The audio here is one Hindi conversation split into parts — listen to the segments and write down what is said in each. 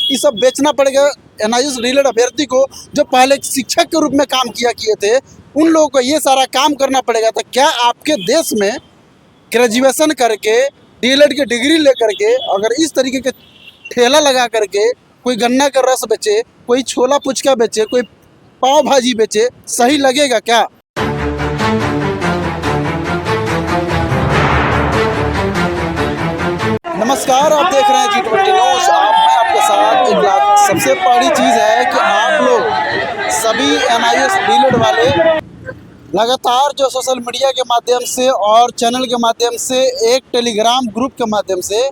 ये सब बेचना पड़ेगा एनआईएस डीलर अभ्यर्थी को जो पहले एक शिक्षक के रूप में काम किया किए थे, उन लोगों को ये सारा काम करना पड़ेगा। तो क्या आपके देश में ग्रेजुएशन करके डीएलएड की डिग्री लेकर के अगर इस तरीके के ठेला लगा करके कोई गन्ना का रस बेचे, कोई छोला पुचका बेचे, कोई पाव भाजी बेचे, सही लगेगा क्या? नमस्कार, आप देख रहे हैं G20 न्यूज़। मैं आपके साथ एक सबसे बड़ी चीज़ है कि आप लोग सभी एनआईएस डीलर वाले लगातार जो सोशल मीडिया के माध्यम से और चैनल के माध्यम से एक टेलीग्राम ग्रुप के माध्यम से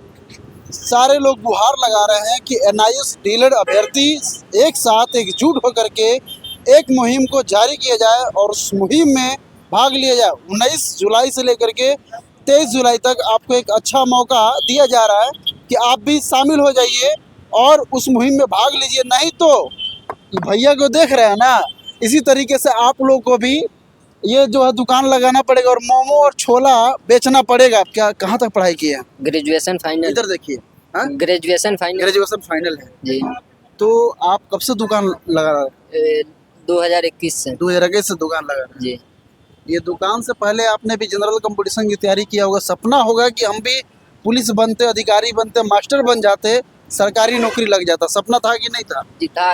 सारे लोग गुहार लगा रहे हैं कि एनआईएस डीलर अभ्यर्थी एक साथ एकजुट होकर के एक मुहिम को जारी किया जाए और उस मुहिम में भाग लिया जाए। 19 जुलाई से लेकर के 23 जुलाई तक आपको एक अच्छा मौका दिया जा रहा है कि आप भी शामिल हो जाइए और उस मुहिम में भाग लीजिए। नहीं तो भैया को देख रहे हैं ना, इसी तरीके से आप लोग को भी ये जो है दुकान लगाना पड़ेगा और मोमो और छोला बेचना पड़ेगा। आप क्या कहाँ तक पढ़ाई की है? Graduation final. इधर देखिए, ग्रेजुएशन फाइनल है जी। तो आप कब से दुकान लगा रहे हैं? 2021 से। 2021 से दुकान लगा रहे हैं जी। ये दुकान से पहले आपने भी जनरल कंपटीशन की तैयारी किया होगा। सपना होगा कि हम भी पुलिस बनते, अधिकारी बनते, मास्टर बन जाते, सरकारी नौकरी लग जाता। सपना था कि नहीं था? जी था।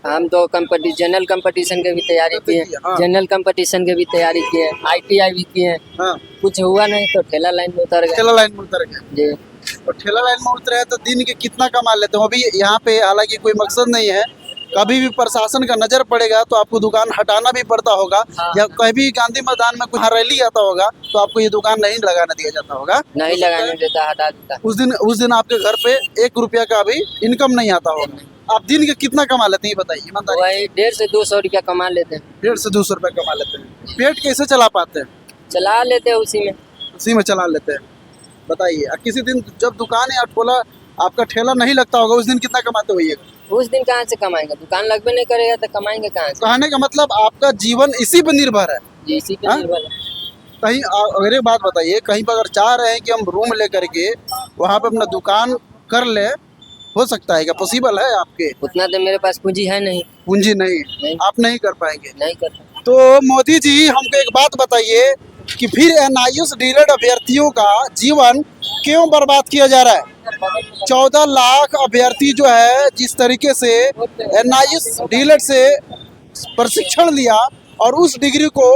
हम तो जनरल कंपटीशन के भी तैयारी किए, जनरल कंपटीशन के भी तैयारी किए, ITI भी किए। हाँ। कुछ हुआ नहीं तो ठेला लाइन में उतर गए। ठेला लाइन में उतर गए जी। और ठेला लाइन में उतरे हैं तो दिन के कितना कमा लेते हो? अभी यहाँ पे हालांकि कोई मकसद नहीं है, कभी भी प्रशासन का नजर पड़ेगा तो आपको दुकान हटाना भी पड़ता होगा। हाँ। या कभी गांधी मैदान में कोई रैली आता होगा तो आपको ये दुकान नहीं लगाने दिया जाता होगा। नहीं लगाने देता, हटा देता। उस दिन आपके घर पे 1 रुपया का भी इनकम नहीं आता होगा। आप दिन के कितना कमा लेते हैं बताइए? वही 150 से 200 रुपया कमा लेते हैं। 150 से 200 रुपया कमा लेते हैं। पेट कैसे चला पाते हैं? चला लेते हैं उसी में चला लेते हैं। बताइए, किसी दिन जब दुकान या ठोला आपका ठेला नहीं लगता होगा उस दिन कितना कमाते होइएगा? उस दिन कहाँ से कमाएंगे? दुकान लगभग नहीं करेगा तो कमाएंगे कहाँ से? कहने का मतलब आपका जीवन इसी पर निर्भर है। जी, इसी पे निर्भर है। कहीं अगर एक बात बताइए, कहीं पर अगर चाह रहे हैं कि हम रूम लेकर के वहाँ पे अपना दुकान कर ले, हो सकता है क्या? पॉसिबल है आपके? उतना तो मेरे पास पूंजी है नहीं। पूंजी नहीं, आप नहीं कर पाएंगे। नहीं कर पाएंगे। तो मोदी जी हमको एक बात बताइए कि फिर एनआईएस डीलर अभ्यर्थियों का जीवन क्यों बर्बाद किया जा रहा है? 14 लाख अभ्यर्थी जो है जिस तरीके से एनआईएस डीलर से प्रशिक्षण लिया और उस डिग्री को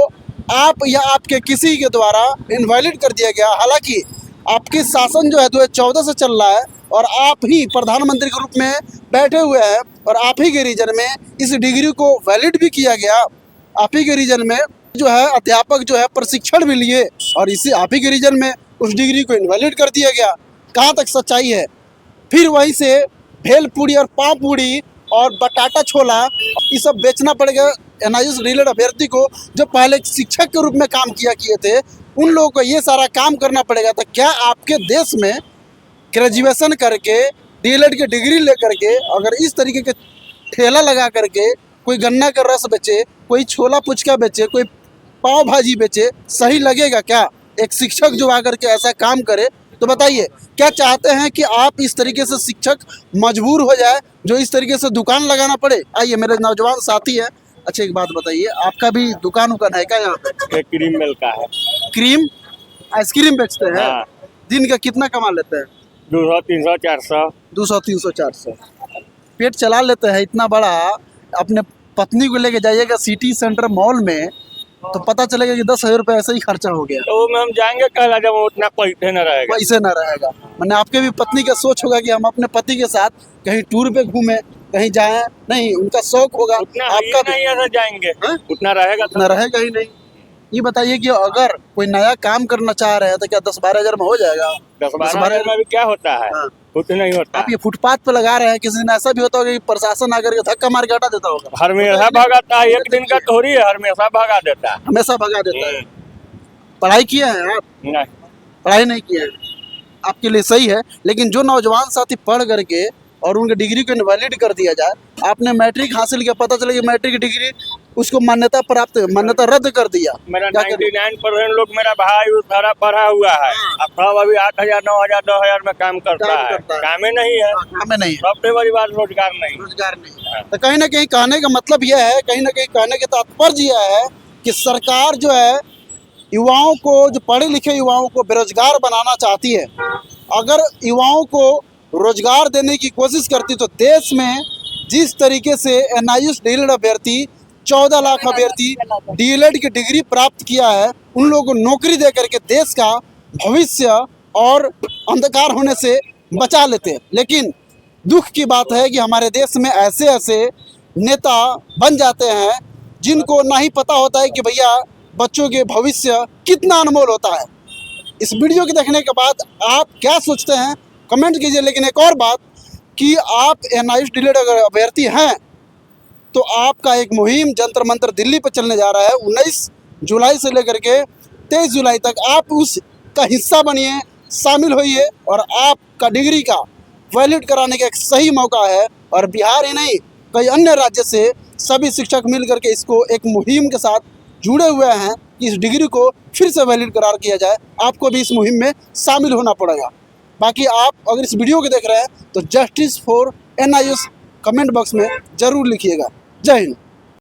आप या आपके किसी के द्वारा इनवैलिड कर दिया गया। हालांकि आपकी शासन जो है 2014 से चल रहा है और आप ही प्रधानमंत्री के रूप में बैठे हुए हैं और आप ही के रीजन में इस डिग्री को वैलिड भी किया गया। आप ही के रीजन में जो है अध्यापक जो है प्रशिक्षण भी लिए और इसी आप ही के रीजन में उस डिग्री को इनवैलिड कर दिया गया। कहाँ तक सच्चाई है? फिर वहीं से भेल पूड़ी और पाव पूड़ी और बटाटा छोला ये सब बेचना पड़ेगा एनआईएस डीलर अभ्यर्थी को जो पहले एक शिक्षक के रूप में काम किया किए थे, उन लोगों को ये सारा काम करना पड़ेगा। तो क्या आपके देश में ग्रेजुएशन करके डीएलएड की डिग्री लेकर के अगर इस तरीके के ठेला लगा करके कोई गन्ना का रस बेचे, कोई छोला पुचका बेचे, कोई पाव भाजी बेचे, सही लगेगा क्या? एक शिक्षक जो आकर के ऐसा काम करे तो बताइए, क्या चाहते हैं कि आप इस तरीके से शिक्षक मजबूर हो जाए जो इस तरीके से दुकान लगाना पड़े? आइए, मेरे नौजवान साथी है। अच्छा, एक बात बताइए, आपका भी दुकान है क्या यहाँ पे? क्रीम मिल का है। क्रीम आइसक्रीम बेचते हैं? हाँ। दिन का कितना कमा लेते हैं? 200, 300, 400। 200, 300, 400 पेट चला लेते हैं इतना बड़ा। अपने पत्नी को लेके जाइएगा सिटी सेंटर मॉल में तो पता चलेगा कि 10,000 रुपये ऐसे ही खर्चा हो गया। तो में हम जाएंगे कल, जब उतना पैसे न रहेगा। पैसे न रहेगा। मैंने आपके भी पत्नी का सोच होगा कि हम अपने पति के साथ कहीं टूर पे घूमे, कहीं जाए, नहीं उनका शौक होगा। उतना आपका नहीं ऐसा जाएंगे। उतना रहेगा उतना रहेगा ही नहीं। ये बताइए कि अगर कोई नया काम करना चाह रहे हैं तो क्या 10-12 हज़ार में हो जाएगा? 10-12 हज़ार में भी क्या होता है? हाँ। कुछ नहीं होता। आप ये फुटपाथ पे लगा रहे हैं, किसी दिन ऐसा भी होता होगा कि प्रशासन आकर के धक्का मार के हटा देता होगा? हमेशा भगाता है, एक दिन का थोड़ी है, हमेशा भगा देता है। हमेशा भगा देता है। पढ़ाई किए हैं आप? नहीं, पढ़ाई नहीं किए हैं, आपके लिए सही है। लेकिन जो नौजवान साथी पढ़ करके और उनके डिग्री को इनवैलिड कर दिया जाए, आपने मैट्रिक हासिल किया, पता चला कि मैट्रिक की डिग्री उसको मान्यता रद्द कर दिया। मेरा क्या करें? 99% लोग मेरा भाई उस सारा पढ़ा हुआ है। अब सब अभी 8,000 9,000 10,000 में काम करता है। कामे नहीं है। हमें नहीं है, सबसे बड़ी बात रोजगार नहीं। रोजगार नहीं। तो कहीं ना कहीं कहने का मतलब यह है, कहीं ना कहीं कहने का तात्पर्य यह है कि सरकार जो है युवाओं को, जो पढ़े लिखे युवाओं को बेरोजगार बनाना चाहती है। अगर युवाओं को रोजगार देने की कोशिश करती तो देश में जिस तरीके से NIOS डीएलएड अभ्यर्थी 14 लाख अभ्यर्थी डीएलएड की डिग्री प्राप्त किया है, उन लोगों को नौकरी दे करके देश का भविष्य और अंधकार होने से बचा लेते हैं। लेकिन दुख की बात है कि हमारे देश में ऐसे ऐसे नेता बन जाते हैं जिनको ना ही पता होता है कि भैया बच्चों के भविष्य कितना अनमोल होता है। इस वीडियो को देखने के बाद आप क्या सोचते हैं कमेंट कीजिए। लेकिन एक और बात कि आप NIOS डीएलएड अगर अभ्यर्थी हैं तो आपका एक मुहिम जंतर मंतर दिल्ली पर चलने जा रहा है। 19 जुलाई से लेकर के 23 जुलाई तक आप उसका हिस्सा बनिए, शामिल होइए और आपका डिग्री का वैलिड कराने का एक सही मौका है। और बिहार ही नहीं, कई अन्य राज्य से सभी शिक्षक मिल करके इसको एक मुहिम के साथ जुड़े हुए हैं कि इस डिग्री को फिर से वैलिड करार किया जाए। आपको भी इस मुहिम में शामिल होना पड़ेगा। बाकी आप अगर इस वीडियो को देख रहे हैं तो justice for NIOS comment box में ज़रूर लिखिएगा। जय हिंद।